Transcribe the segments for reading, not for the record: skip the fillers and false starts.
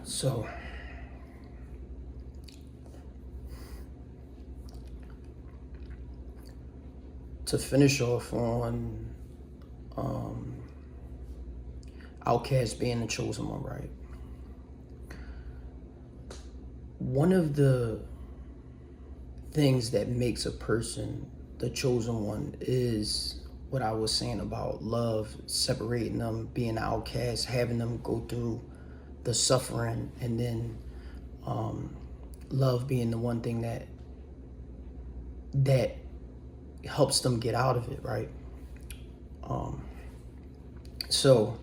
So, to finish off on Outcast being the chosen one, right? One of the things that makes a person the chosen one is what I was saying about love, separating them, being an outcast, having them go through the suffering, and then love being the one thing that helps them get out of it, right? So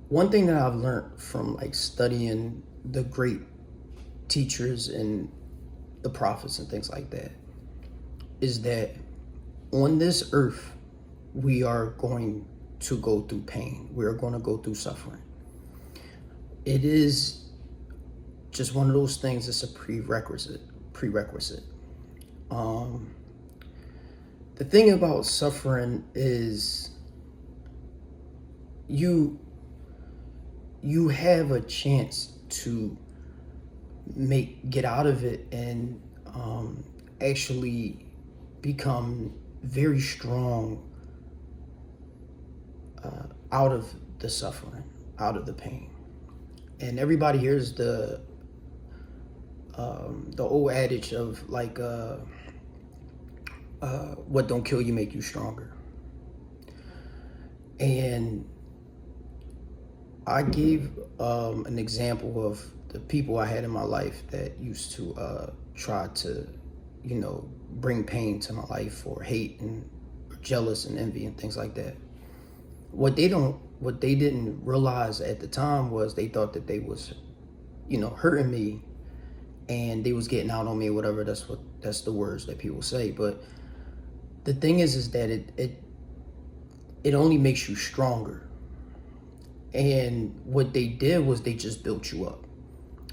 one thing that I've learned from like studying the great teachers and the prophets and things like that is that on this earth we are going to go through pain. We are going to go through suffering. It is just one of those things. It's a prerequisite. The thing about suffering is you have a chance to get out of it and actually become very strong out of the suffering, out of the pain. And everybody hears the old adage of like what don't kill you make you stronger. And I gave an example of the people I had in my life that used to try to, bring pain to my life, or hate and or jealous and envy and things like that. What they didn't realize at the time was they thought that they was, hurting me, and they was getting out on me or whatever. That's the words that people say. But the thing is that it only makes you stronger. And what they did was they just built you up.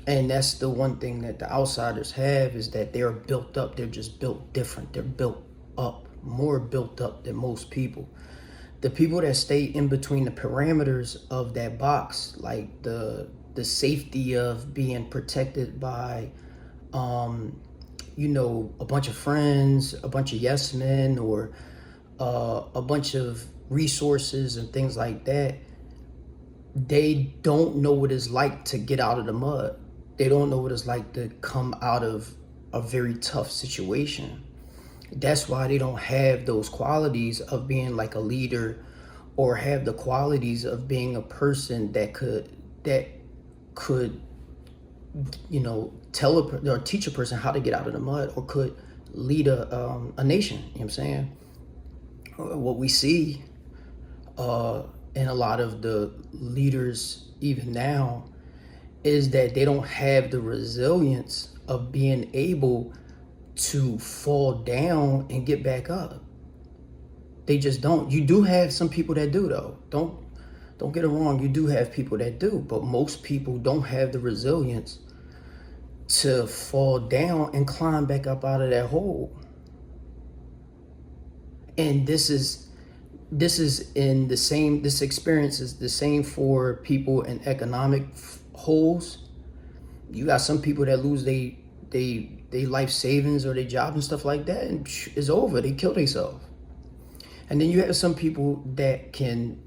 And that's the one thing that the outsiders have, is that they're built up. They're just built different. They're built up, more built up than most people. The people that stay in between the parameters of that box, like the safety of being protected by, a bunch of friends, a bunch of yes men, or a bunch of resources and things like that, they don't know what it's like to get out of the mud. They don't know what it's like to come out of a very tough situation. That's why they don't have those qualities of being like a leader, or have the qualities of being a person that could tell or teach a person how to get out of the mud, or could lead a nation. You know what I'm saying? What we see in a lot of the leaders even now is that they don't have the resilience of being able to fall down and get back up. They just don't. You do have some people that do, though. Don't get it wrong. You do have people that do, but most people don't have the resilience to fall down and climb back up out of that hole. And this experience is the same for people in economic holes. You got some people that lose they life savings or their job and stuff like that, and it's over. They kill themselves. And then you have some people that can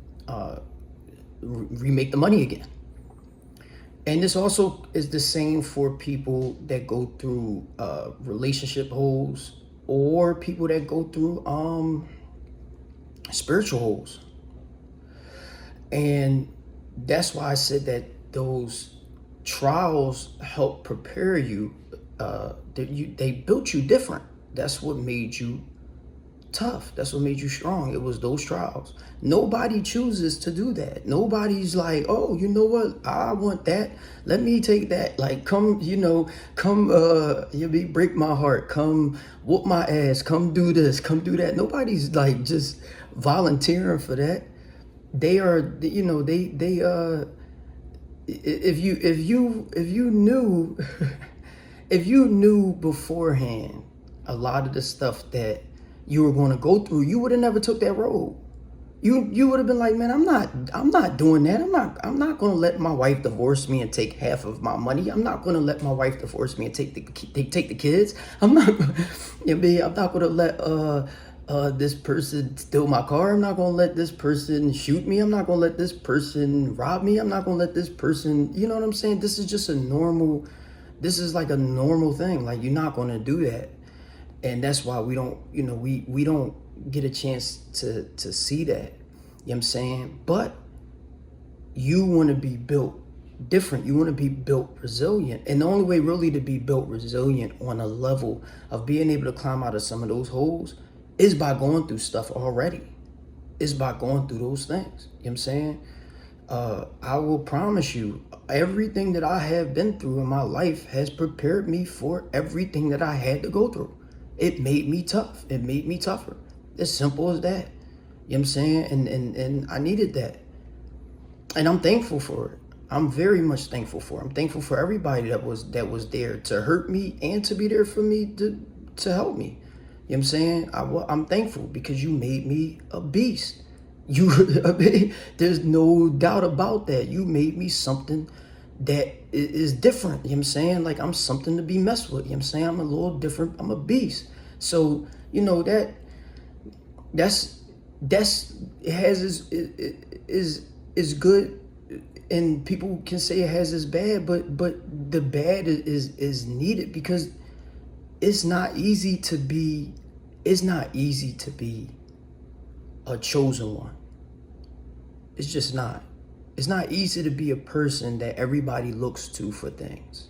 remake the money again. And this also is the same for people that go through relationship holes, or people that go through spiritual holes. And that's why I said that those trials help prepare you. They built you different. That's what made you tough. That's what made you strong. It was those trials. Nobody chooses to do that. Nobody's like, oh, you know what? I want that. Let me take that. Like, come, break my heart. Come whoop my ass. Come do this. Come do that. Nobody's like just volunteering for that. They are, if you knew, if you knew beforehand a lot of the stuff that you were going to go through, you would have never took that road. You would have been like, man, I'm not doing that. I'm not gonna let my wife divorce me and take half of my money. I'm not gonna let my wife divorce me and take the kids. I'm not I'm not gonna let this person steal my car. I'm not gonna let this person shoot me. I'm not gonna let this person rob me. I'm not gonna let this person, you know what I'm saying? This is like a normal thing. Like, you're not gonna do that. And that's why we don't, we don't get a chance to see that. You know what I'm saying? But you want to be built different. You want to be built resilient. And the only way really to be built resilient on a level of being able to climb out of some of those holes is by going through stuff already. Is by going through those things. You know what I'm saying? I will promise you, everything that I have been through in my life has prepared me for everything that I had to go through. It made me tough. It made me tougher. As simple as that. You know what I'm saying? And I needed that. And I'm thankful for it. I'm very much thankful for it. I'm thankful for everybody that was there to hurt me and to be there for me to help me. You know what I'm saying? I'm thankful because you made me a beast. There's no doubt about that. You made me something that is different. You know what I'm saying? Like, I'm something to be messed with. You know what I'm saying? I'm a little different. I'm a beast. So, that's it has is good, and people can say it has its bad, but the bad is needed, because it's not easy to be a chosen one. It's just not. It's not easy to be a person that everybody looks to for things.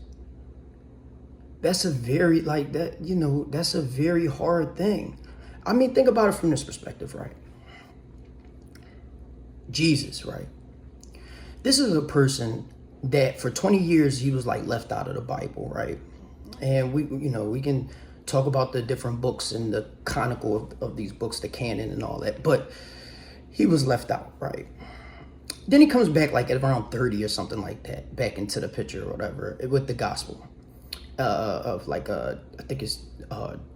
That's a very that's a very hard thing. I mean, think about it from this perspective, right? Jesus, right? This is a person that for 20 years he was like left out of the Bible, right? And we can talk about the different books and the chronicle of these books, the canon and all that, but he was left out, right? Then he comes back like at around 30 or something like that, back into the picture or whatever, with the gospel of like I think it's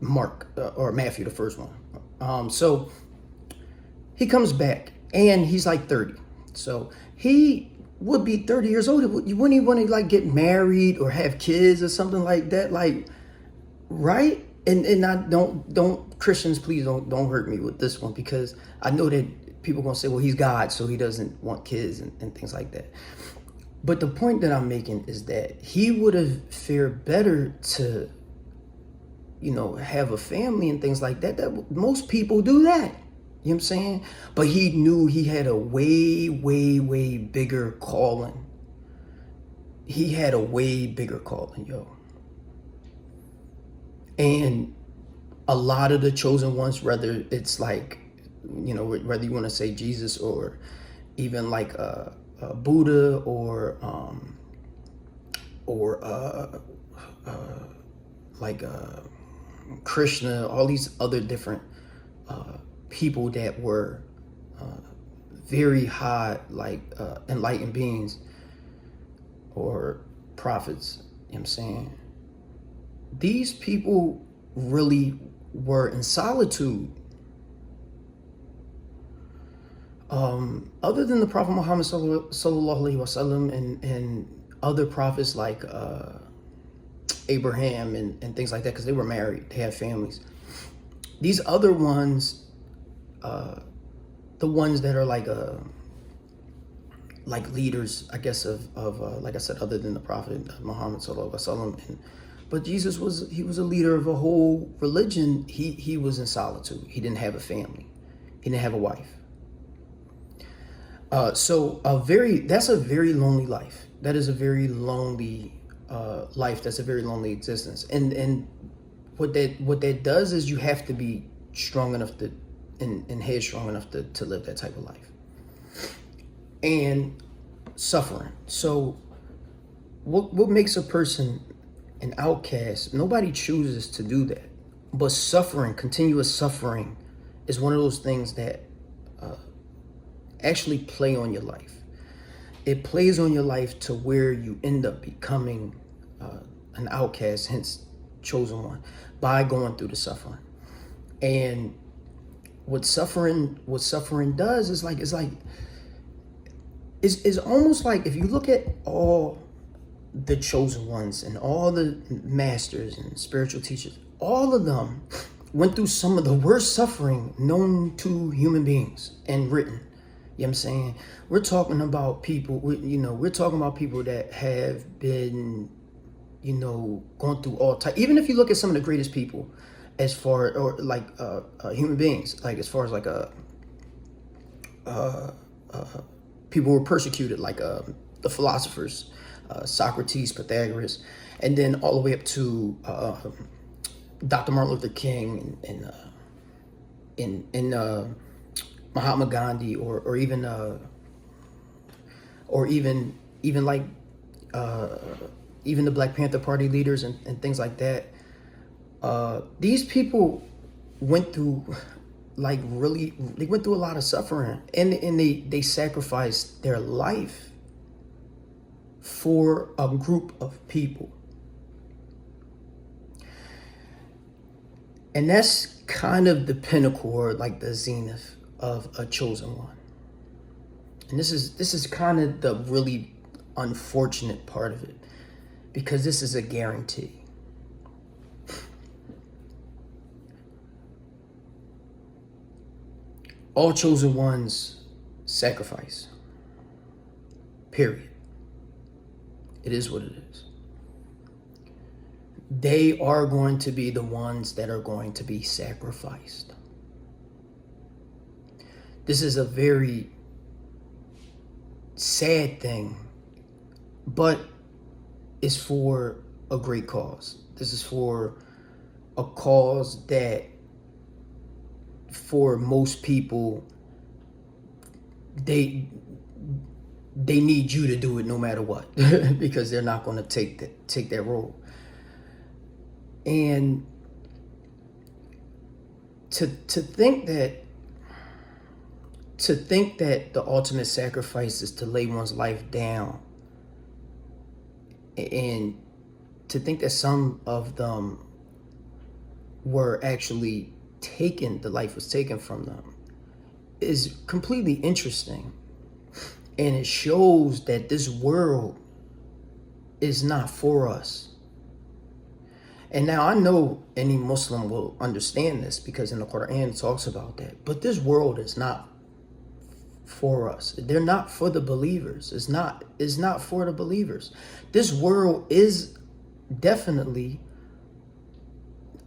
Mark or Matthew, the first one. So he comes back and he's like 30. So he would be 30 years old. Wouldn't he want to like get married or have kids or something like that? Like, right? And I don't Christians, please don't hurt me with this one, because I know that people are gonna say, well, he's God, so he doesn't want kids and things like that. But the point that I'm making is that he would have fared better to, have a family and things like that. That most people do that. You know what I'm saying? But he knew he had a way, way, way bigger calling. He had a way bigger calling, yo. And a lot of the chosen ones, whether it's like, whether you want to say Jesus or even like Buddha or like Krishna, all these other different people that were very high, like enlightened beings or prophets. You know what I'm saying? These people really were in solitude. Other than the Prophet Muhammad sallallahu alaihi wasallam and other prophets like Abraham and things like that, because they were married, they had families. These other ones, the ones that are like leaders, I guess, of like I said, other than the Prophet Muhammad sallallahu alaihi wasallam, but Jesus was a leader of a whole religion. He was in solitude. He didn't have a family. He didn't have a wife. So that's a very lonely life. That is a very lonely life. That's a very lonely existence. And what that does is you have to be strong enough and headstrong enough to live that type of life. And suffering. So what makes a person an outcast? Nobody chooses to do that. But suffering, continuous suffering, is one of those things that actually play on your life. It plays on your life to where you end up becoming an outcast, hence chosen one, by going through the suffering. And what suffering does is it's almost like if you look at all the chosen ones and all the masters and spiritual teachers, all of them went through some of the worst suffering known to human beings and written. You know what I'm saying? We're talking about people, we're talking about people that have been, going through all types. Even if you look at some of the greatest people, as far, or like human beings, like as far as like people were persecuted, like the philosophers, Socrates, Pythagoras, and then all the way up to Dr. Martin Luther King and Mahatma Gandhi, or even like even the Black Panther Party leaders and things like that. These people went through they went through a lot of suffering, and they sacrificed their life for a group of people. And that's kind of the pinnacle, or like the zenith of a chosen one. And this is kind of the really unfortunate part of it, because this is a guarantee. All chosen ones sacrifice. Period. It is what it is. They are going to be the ones that are going to be sacrificed. This is a very sad thing, but it's for a great cause. This is for a cause that, for most people, they need you to do it no matter what, because they're not going to take that role. And to think that the ultimate sacrifice is to lay one's life down, and to think that some of them were actually taken, the life was taken from them, is completely interesting. And it shows that this world is not for us. And now I know any Muslim will understand this, because in the Quran it talks about that. But this world is not for us. They're not for the believers. It's not for the believers. This world is definitely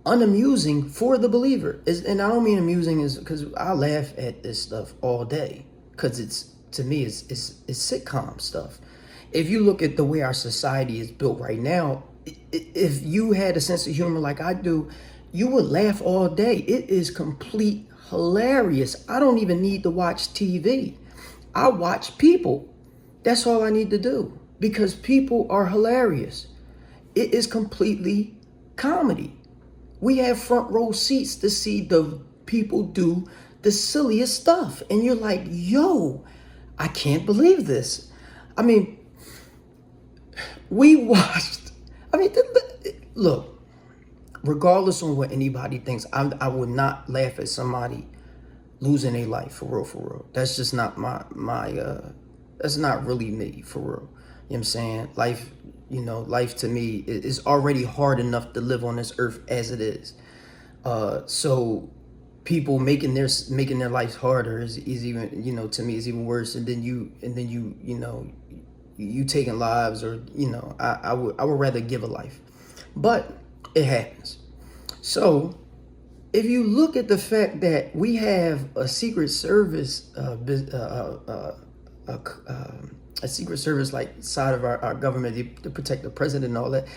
unamusing for the believer. And I don't mean amusing is because I laugh at this stuff all day, because to me it's sitcom stuff. If you look at the way our society is built right now, if you had a sense of humor like I do, you would laugh all day. It is complete hilarious. I don't even need to watch TV. I watch people. That's all I need to do, because people are hilarious. It is completely comedy. We have front row seats to see the people do the silliest stuff. And you're like, yo, I can't believe this. I mean, look, regardless on what anybody thinks, I would not laugh at somebody losing their life, for real. That's just not that's not really me, for real. You know what I'm saying? Life to me is already hard enough to live on this earth as it is. So people making their lives harder is even, to me, is even worse. And then you taking lives, or I would rather give a life, but it happens. So if you look at the fact that we have a Secret Service, a Secret Service like side of our government to protect the president and all that,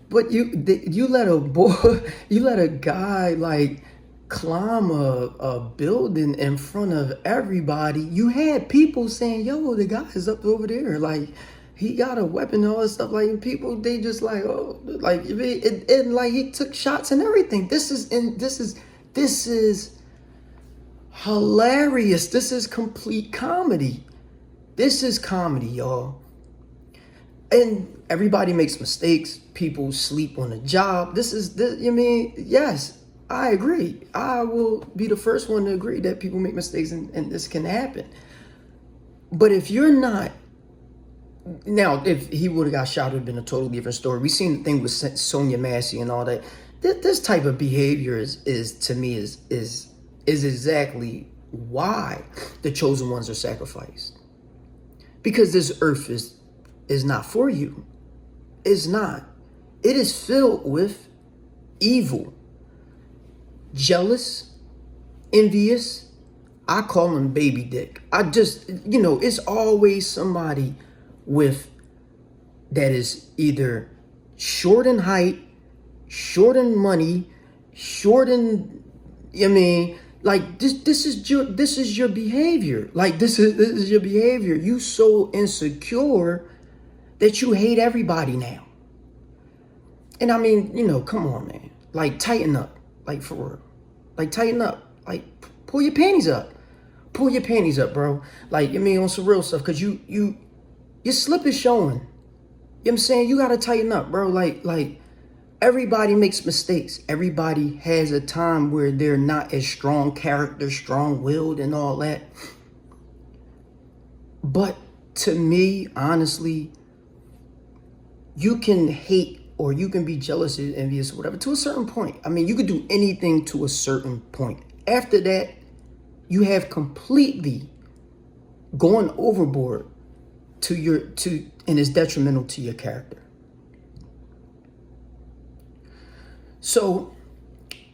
but you let a guy like climb a building in front of everybody. You had people saying, yo, the guy is up over there, like he got a weapon and all this stuff. Like, people, they just like, oh, like, and like he took shots and everything. This is hilarious. This is complete comedy. This is comedy, y'all. And everybody makes mistakes. People sleep on the job. Yes, I agree. I will be the first one to agree that people make mistakes and this can happen. But if you're not, now, if he would have got shot, it would have been a totally different story. We seen the thing with Sonia Massey and all that. This type of behavior is to me is exactly why the chosen ones are sacrificed. Because this earth is not for you. It's not. It is filled with evil, jealous, envious. I call them baby dick. I just, it's always somebody with that is either short in height, short in money, short in, like this is your behavior. Like this is your behavior. You so insecure that you hate everybody now. And I mean, come on, man. Like tighten up. Like for real. Like tighten up. Like pull your panties up. Pull your panties up, bro. Like, on some real stuff. Cause your slip is showing. You know what I'm saying? You gotta tighten up, bro. Like everybody makes mistakes. Everybody has a time where they're not as strong character, strong-willed and all that. But to me, honestly, you can hate or you can be jealous and envious or whatever to a certain point. I mean, you could do anything to a certain point. After that, you have completely gone overboard and is detrimental to your character. So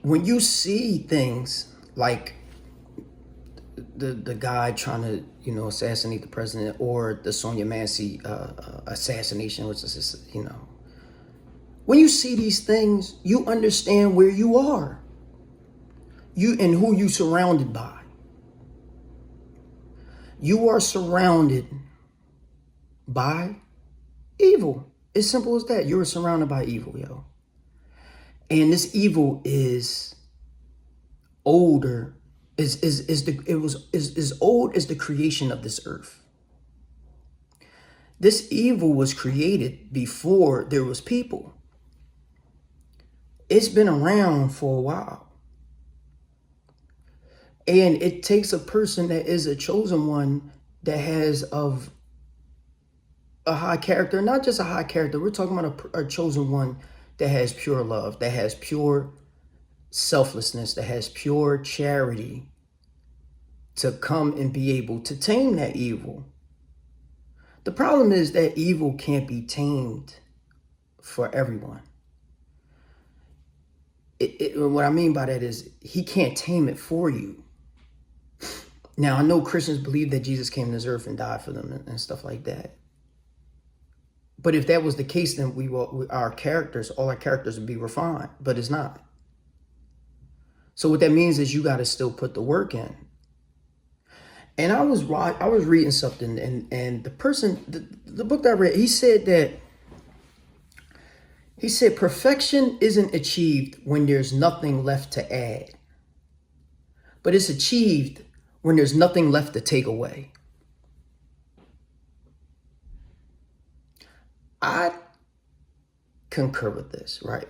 when you see things like the guy trying to, assassinate the president, or the Sonia Massey assassination, which is, when you see these things, you understand where you are, and who you surrounded by. You are surrounded by evil. As simple as that. You're surrounded by evil, yo. And this evil is older, is old as the creation of this earth. This evil was created before there was people. It's been around for a while. And it takes a person that is a chosen one that has of a high character, not just a high character. We're talking about a chosen one that has pure love, that has pure selflessness, that has pure charity, to come and be able to tame that evil. The problem is that evil can't be tamed for everyone. What I mean by that is he can't tame it for you. Now, I know Christians believe that Jesus came to this earth and died for them and stuff like that. But if that was the case, then all our characters would be refined, but it's not. So what that means is you got to still put the work in. And I was reading something, and the person, the book that I read, he said perfection isn't achieved when there's nothing left to add, but it's achieved when there's nothing left to take away. I concur with this, right?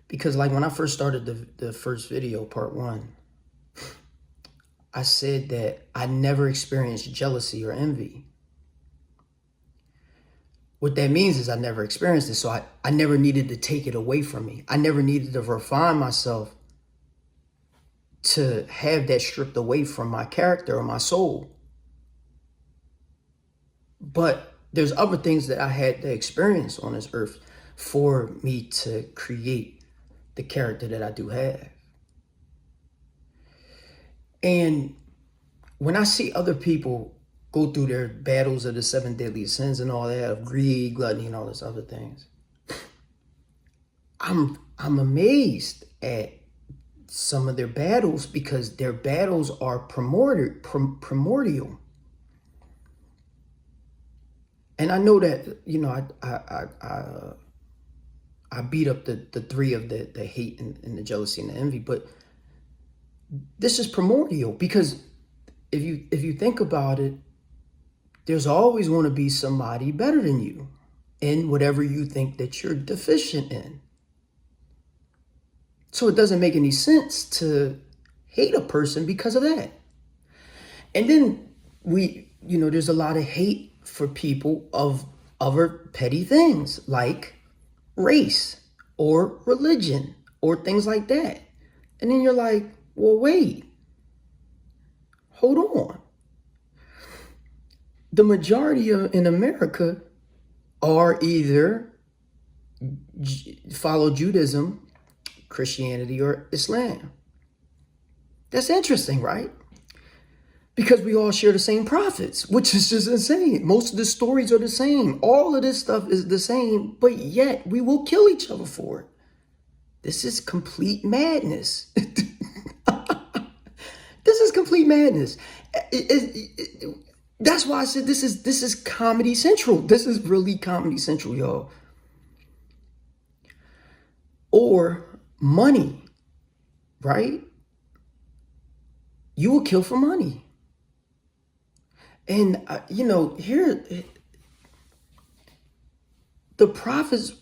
Because like when I first started the first video, part 1, I said that I never experienced jealousy or envy. What that means is I never experienced it, so I never needed to take it away from me. I never needed to refine myself to have that stripped away from my character or my soul. But there's other things that I had to experience on this earth for me to create the character that I do have. And when I see other people go through their battles of the 7 deadly sins and all that, of greed, gluttony, and all those other things, I'm amazed at some of their battles, because their battles are primordial. And I know that, I beat up the 3 of the hate and the jealousy and the envy, but this is primordial, because if you think about it, there's always going to be somebody better than you in whatever you think that you're deficient in. So it doesn't make any sense to hate a person because of that. And then there's a lot of hate for people of other petty things like race or religion or things like that. And then you're like, well, wait, hold on. The majority in America are either follow Judaism, Christianity, or Islam. That's interesting, right? Because we all share the same prophets, which is just insane. Most of the stories are the same. All of this stuff is the same, but yet we will kill each other for it. This is complete madness. This is complete madness. That's why I said this is Comedy Central. This is really Comedy Central, y'all. Or money, right? You will kill for money. And, here, the prophets,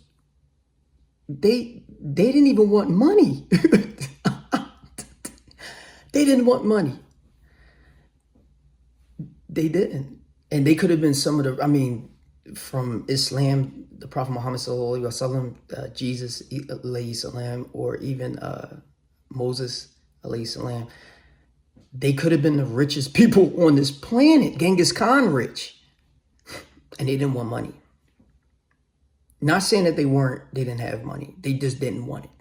they didn't even want money. They didn't want money. They didn't. And they could have been some of the, from Islam, the Prophet Muhammad sallallahu alaihi wasallam, Jesus alayhi salam, or even Moses alayhi salam. They could have been the richest people on this planet, Genghis Khan rich, and they didn't want money. Not saying that they didn't have money. They just didn't want it.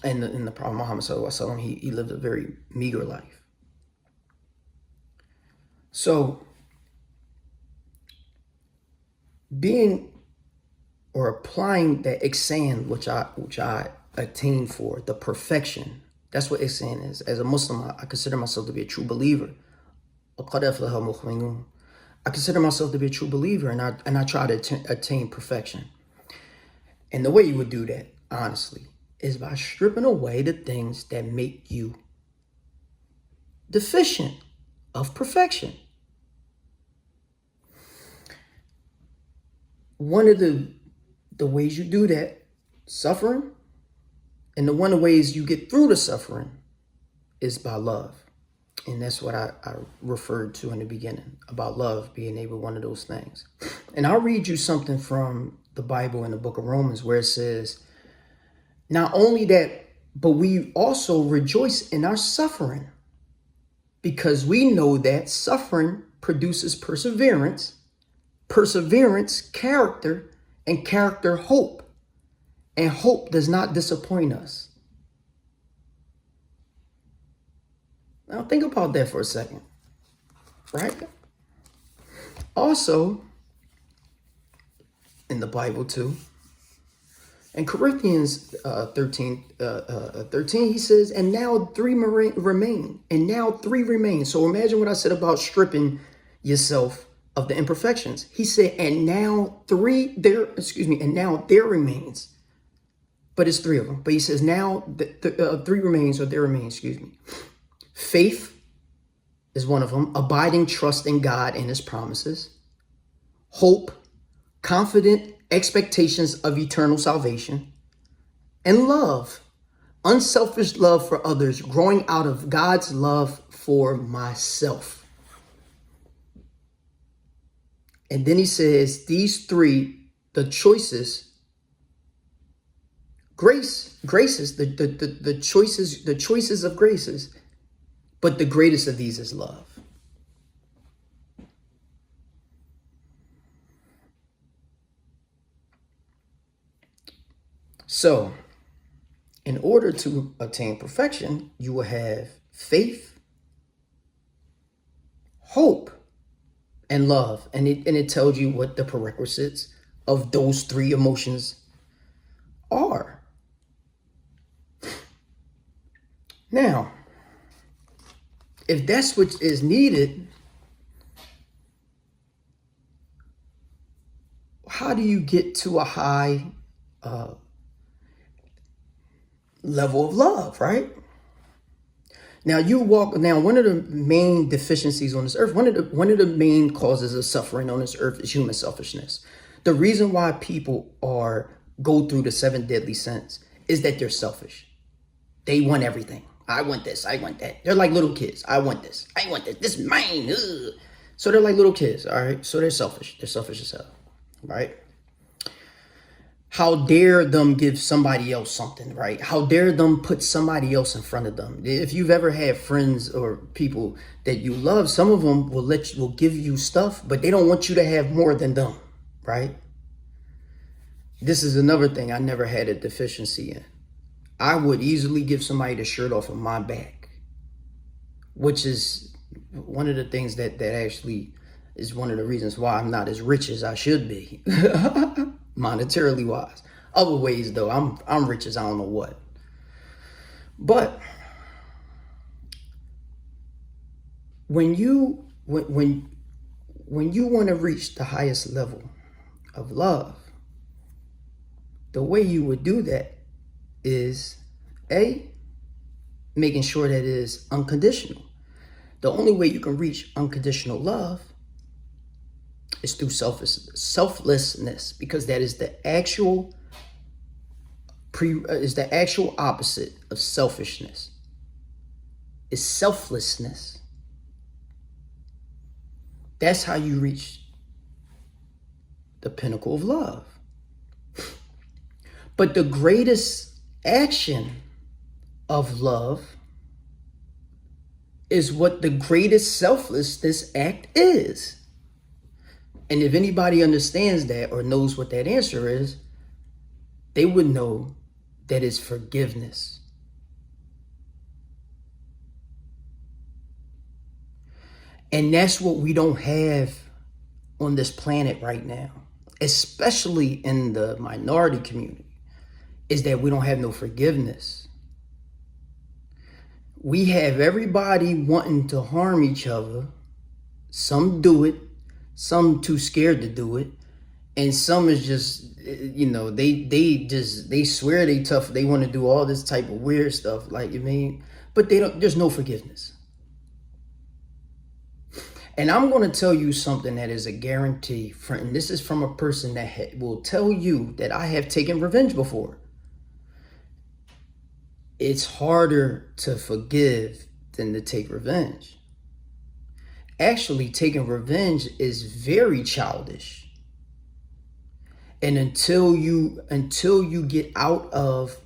And the Prophet Muhammad sallallahu alaihi wasallam, he lived a very meager life. So being or applying that ihsan, which I attained for, the perfection. That's what ihsan is. As a Muslim, I consider myself to be a true believer. I consider myself to be a true believer, and I try to attain perfection. And the way you would do that, honestly, is by stripping away the things that make you deficient of perfection. One of the ways you do that, suffering, and one of the ways you get through the suffering is by love. And that's what I referred to in the beginning, about love being able one of those things. And I'll read you something from the Bible in the book of Romans where it says, not only that, but we also rejoice in our suffering, because we know that suffering produces perseverance, perseverance, character, and character, hope. And hope does not disappoint us. Now think about that for a second, right? Also, in the Bible too, in Corinthians 13, he says, and now three remain. And now three remain. So imagine what I said about stripping yourself of the imperfections. He said, and now there remains. But it's three of them. But he says, now three remains, or there remains, Faith is one of them. Abiding trust in God and his promises. Hope, confident expectations of eternal salvation. And love, unselfish love for others, growing out of God's love for myself. And then he says, these three, the choices, graces, the choices of graces, but the greatest of these is love. So, in order to attain perfection, you will have faith, hope, and love. And it tells you what the prerequisites of those three emotions are. Now, if that's what is needed, how do you get to a high level of love, right? Now one of the main deficiencies on this earth, one of the main causes of suffering on this earth is human selfishness. The reason why people go through the 7 deadly sins is that they're selfish. They want everything. I want this. I want that. They're like little kids. I want this. I want this. This is mine. Ugh. So they're like little kids. All right. So they're selfish. They're selfish as hell. Right. How dare them give somebody else something, right? How dare them put somebody else in front of them? If you've ever had friends or people that you love, some of them will give you stuff, but they don't want you to have more than them, right? This is another thing I never had a deficiency in. I would easily give somebody the shirt off of my back, which is one of the things that actually is one of the reasons why I'm not as rich as I should be. Monetarily wise. Other ways though, I'm rich as I don't know what. But when you want to reach the highest level of love, the way you would do that is making sure that it is unconditional. The only way you can reach unconditional love is through selflessness, because that is the actual opposite of selfishness. Is selflessness. That's how you reach the pinnacle of love. But the greatest action of love is what the greatest selflessness act is. And if anybody understands that or knows what that answer is, they would know that it's forgiveness. And that's what we don't have on this planet right now, especially in the minority community, is that we don't have no forgiveness. We have everybody wanting to harm each other. Some do it. Some too scared to do it, and some is just, they swear they tough. They want to do all this type of weird stuff, but there's no forgiveness. And I'm going to tell you something that is a guarantee, and this is from a person that will tell you that I have taken revenge before. It's harder to forgive than to take revenge. Actually, taking revenge is very childish. And until you get out of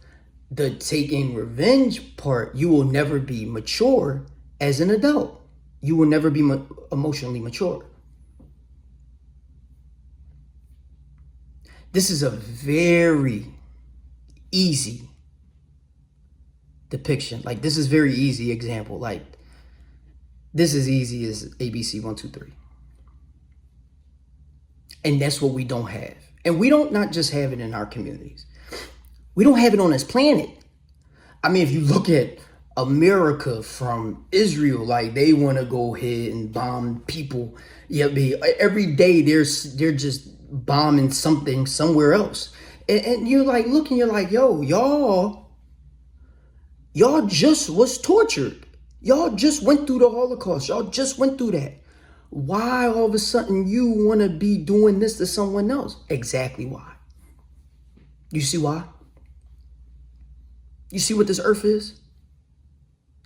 the taking revenge part, you will never be mature as an adult. You will never be emotionally mature. This is a very easy depiction. Like, this is very easy example. Like, this is easy as ABC 1, 2, 3. And that's what we don't have. And we don't not just have it in our communities. We don't have it on this planet. I mean, if you look at America from Israel, like, they want to go ahead and bomb people. Yeah, every day they're just bombing something somewhere else. And you're like, looking, you're like, yo, y'all just was tortured. Y'all just went through the Holocaust. Y'all just went through that. Why all of a sudden you want to be doing this to someone else? Exactly why. You see why? You see what this earth is?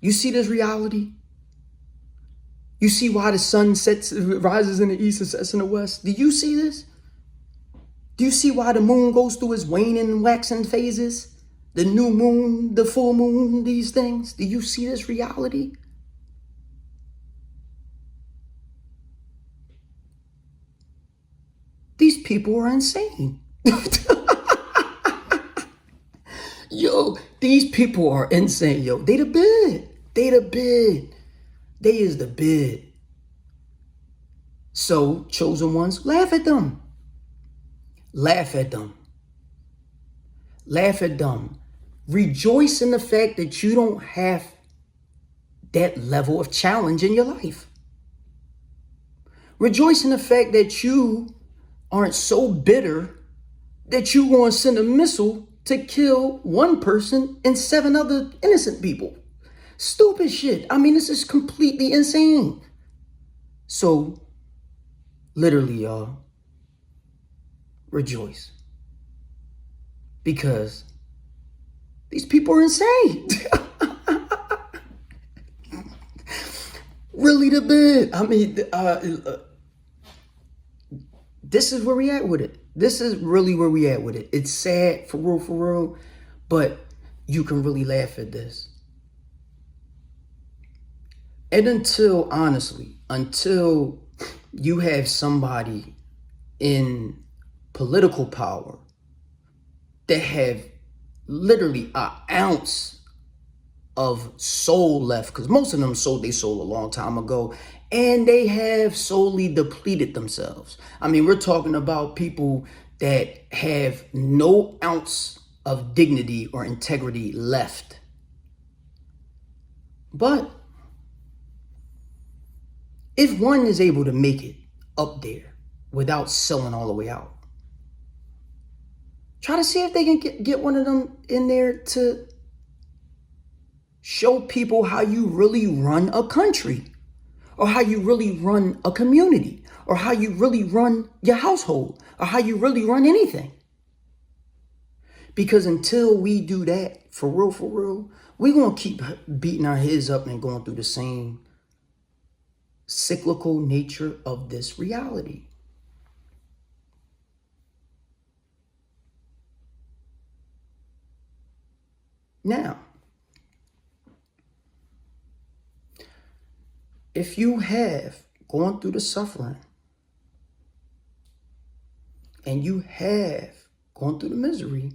You see this reality? You see why the sun rises in the east and sets in the west? Do you see this? Do you see why the moon goes through its waning and waxing phases? The new moon, the full moon, these things. Do you see this reality? These people are insane. Yo, these people are insane, yo. They the bid. They the bid. They is the bid. So, chosen ones, laugh at them. Laugh at them. Laugh at them. Rejoice in the fact that you don't have that level of challenge in your life. Rejoice in the fact that you aren't so bitter that you want to send a missile to kill one person and 7 other innocent people. Stupid shit. I mean, this is completely insane. So, literally, y'all, rejoice. Because These people are insane. Really the bit. I mean, this is where we at with it. This is really where we at with it. It's sad for real, but you can really laugh at this. And until you have somebody in political power that have literally an ounce of soul left, because most of them sold their soul a long time ago, and they have solely depleted themselves. I mean, we're talking about people that have no ounce of dignity or integrity left. But if one is able to make it up there without selling all the way out, try to see if they can get one of them in there to show people how you really run a country, or how you really run a community, or how you really run your household, or how you really run anything. Because until we do that, for real, we're going to keep beating our heads up and going through the same cyclical nature of this reality. Now, if you have gone through the suffering and you have gone through the misery,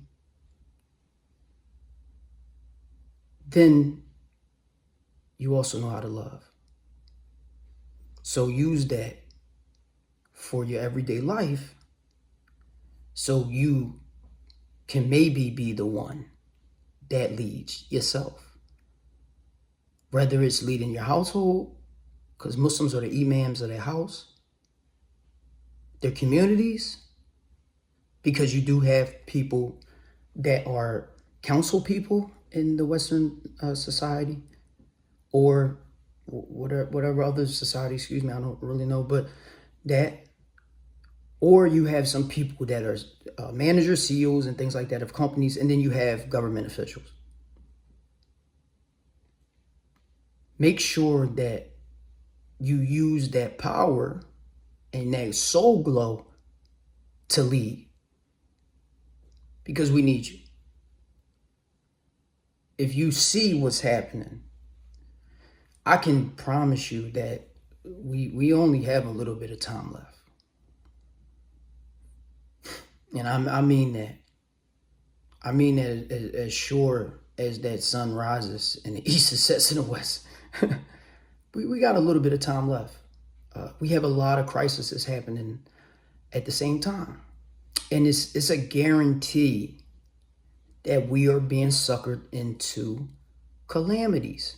then you also know how to love. So use that for your everyday life so you can maybe be the one that leads yourself. Whether it's leading your household, because Muslims are the imams of their house, their communities, because you do have people that are council people in the Western society, or whatever other society, I don't really know, but that, or you have some people that are managers, CEOs, and things like that of companies, and then you have government officials. Make sure that you use that power and that soul glow to lead, because we need you. If you see what's happening, I can promise you that we only have a little bit of time left. And I mean that. I mean that as sure as that sun rises in the east and sets in the west. we got a little bit of time left. We have a lot of crises happening at the same time. And it's a guarantee that we are being suckered into calamities.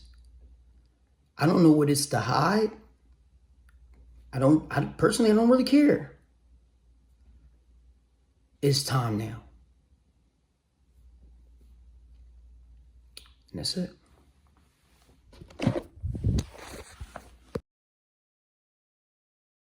I don't know what it's to hide. I personally don't really care. It's time now. And that's it.